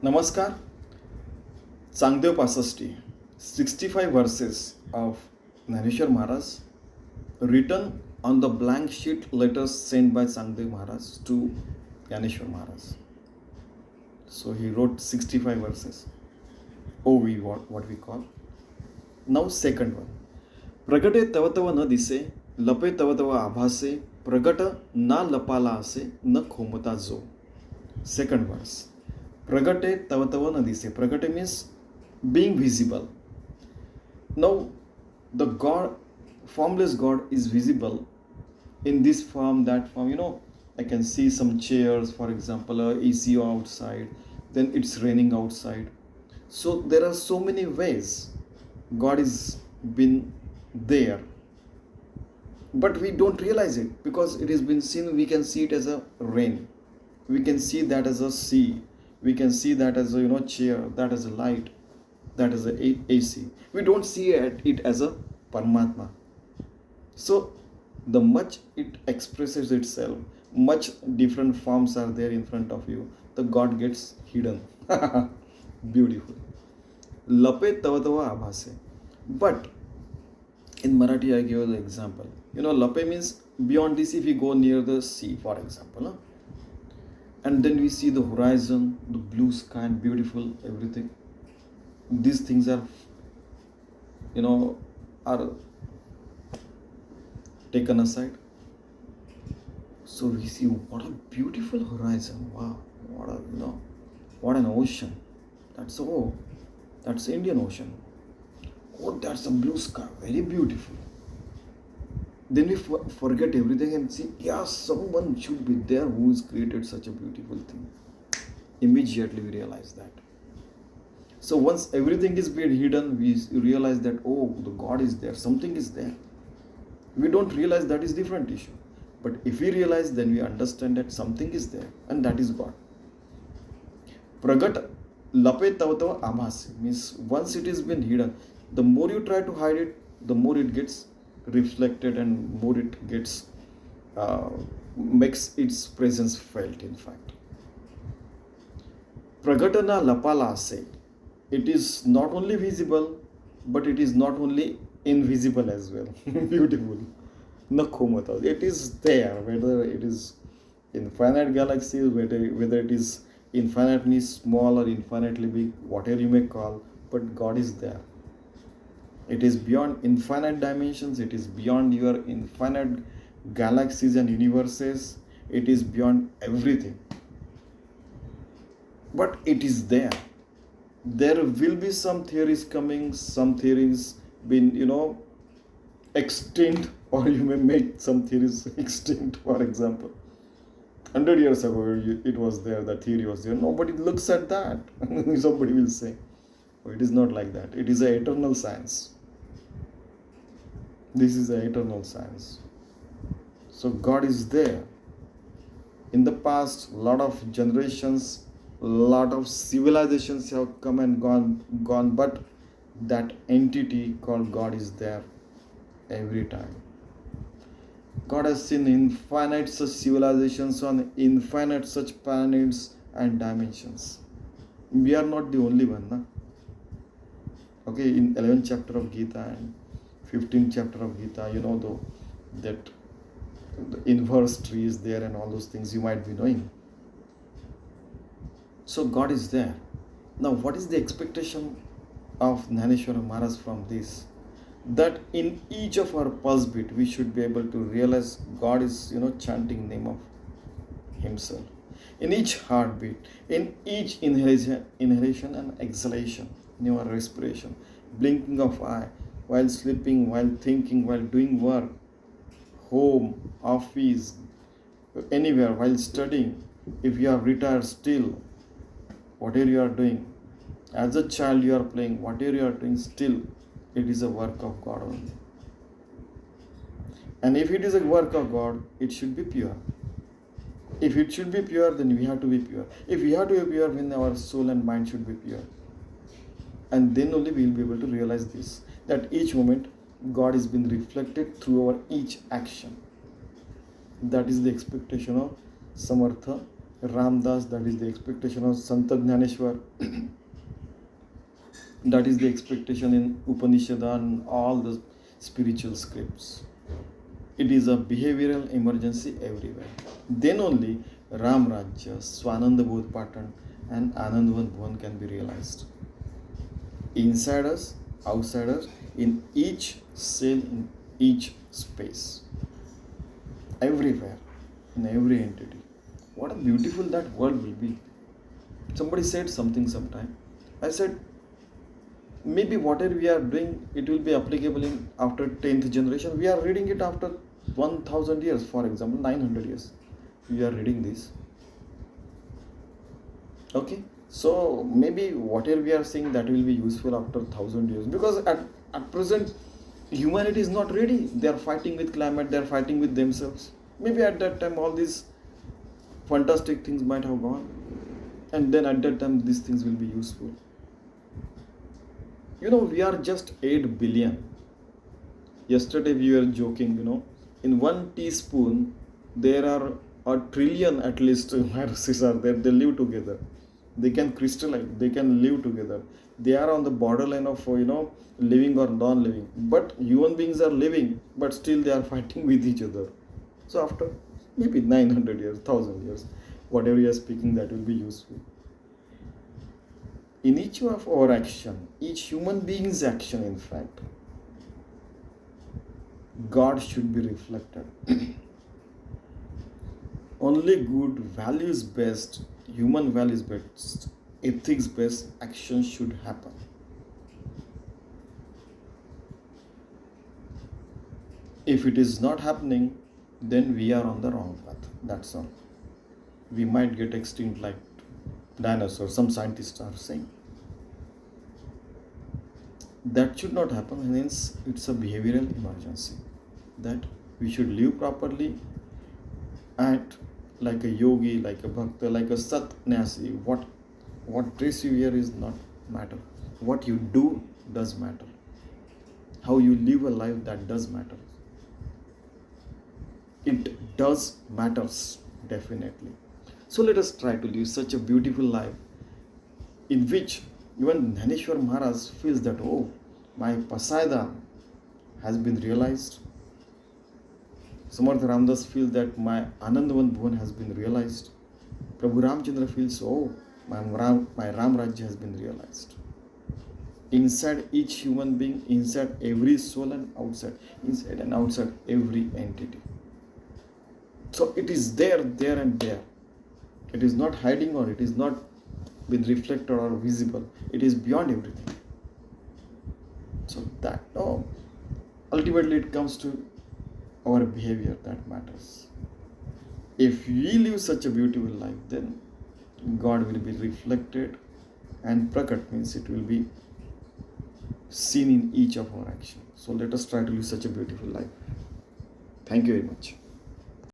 Namaskar. Changdev Pasashti, 65 verses of Naneshwar Maharaj, written on the blank sheet letters sent by Changdev Maharaj to Naneshwar Maharaj. So he wrote 65 verses. OV, what we call. Now second one. प्रगटे तव तव न दिसे, लपे तव तव आभासे, प्रगट ना लपाला असे, न खोमता जो. Second verse. Pragate tava tava nadise. Pragate means being visible. Now, the God, formless God is visible in this form, that form. I can see some chairs, for example, AC outside, then it's raining outside. So, there are so many ways God is been there. But we don't realize it because it has been seen. We can see it as a rain. We can see that as a sea. We can see that as a chair, that as a light, that as a AC. We don't see it as a Paramatma. So the much it expresses itself, much different forms are there in front of you. The God gets hidden. Beautiful. Lape tava tava abhase. But in Marathi I give the example. Lape means beyond this. If we go near the sea, for example, and then we see the horizon, the blue sky, and beautiful everything. These things are taken aside. So we see what a beautiful horizon. Wow, what an ocean. That's Indian Ocean. Oh, that's a blue sky, very beautiful. Then we forget everything and see, someone should be there who has created such a beautiful thing. Immediately we realize that. So once everything is being hidden, we realize that, the God is there, something is there. We don't realize that is different issue. But if we realize, then we understand that something is there, and that is God. Pragat lape tava tava abhase means once it has been hidden, the more you try to hide it, the more it gets reflected and more it gets makes its presence felt. In fact, pragatana lapala ase, it is not only visible, but it is not only invisible as well. Beautiful. Nakhomata, it is there, whether it is infinite galaxies, whether it is infinitely small or infinitely big, whatever you may call, but God is there. It is beyond infinite dimensions. It is beyond your infinite galaxies and universes. It is beyond everything. But it is there. There will be some theories coming, some theories been, extinct, or you may make some theories extinct. For example, 100 years ago it was there, the theory was there. Nobody looks at that. Somebody will say, it is not like that. It is an eternal science. This is an eternal science. So God is there. In the past, lot of generations, lot of civilizations have come and gone, but that entity called God is there every time. God has seen infinite such civilizations on infinite such planets and dimensions. We are not the only one. Okay, in 11th chapter of Gita and 15th chapter of Gita, that the inverse tree is there and all those things you might be knowing. So God is there. Now, what is the expectation of Naneshwar Maharaj from this? That in each of our pulse beat, we should be able to realize God is, chanting name of Himself. In each heartbeat, in each inhalation and exhalation, in our respiration, blinking of eye, while sleeping, while thinking, while doing work, home, office, anywhere, while studying, if you are retired still, whatever you are doing, as a child you are playing, whatever you are doing, still it is a work of God only. And if it is a work of God, it should be pure. If it should be pure, then we have to be pure. If we have to be pure, then our soul and mind should be pure. And then only we will be able to realize this, that each moment God is being reflected through our each action. That is the expectation of Samartha Ramdas, that is the expectation of Sant Jnaneshwar, that is the expectation in Upanishad and all the spiritual scripts. It is a behavioral emergency everywhere. Then only Ram Rajya, Swananda Bodh Patan, and Anandvan Bhuvan can be realized. Inside us, outside us, in each cell, in each space, everywhere, in every entity. What a beautiful that world will be. Somebody said something sometime. I said, maybe whatever we are doing, it will be applicable in after 10th generation. We are reading it after 1000 years, for example, 900 years. We are reading this. Okay, so maybe whatever we are saying, that will be useful after 1000 years, because at present humanity is not ready. They are fighting with climate, they are fighting with themselves. Maybe at that time all these fantastic things might have gone, and then at that time these things will be useful. We are just 8 billion. Yesterday we were joking, in one teaspoon there are a trillion at least viruses are there. They live together, they can crystallize, they can live together. They are on the borderline of living or non-living, but human beings are living, but still they are fighting with each other. So after maybe 900 years, 1000 years, whatever you are speaking, that will be useful. In each of our action, each human being's action, in fact, God should be reflected. Only good, values based, human values based, ethics based action should happen. If it is not happening, then we are on the wrong path. That's all. We might get extinct like dinosaurs, some scientists are saying. That should not happen, and hence it's a behavioral emergency that we should live properly, act like a yogi, like a bhakta, like a satnyasi. What dress you wear is not matter. What you do does matter. How you live a life, that does matter. It does matters, definitely. So let us try to live such a beautiful life in which even Dhaneshwar Maharaj feels that, oh, my Pasayada has been realized. Samarth Ramdas feels that my Anandvan Bhuvan has been realized. Prabhu Ramchandra feels, oh, my Ram Rajya has been realized. Inside each human being, inside every soul and outside, inside and outside every entity. So it is there and there. It is not hiding, or it is not been reflected or visible. It is beyond everything. So that, ultimately it comes to our behavior that matters. If we live such a beautiful life, then God will be reflected, and prakat means it will be seen in each of our actions. So let us try to live such a beautiful life. Thank you very much.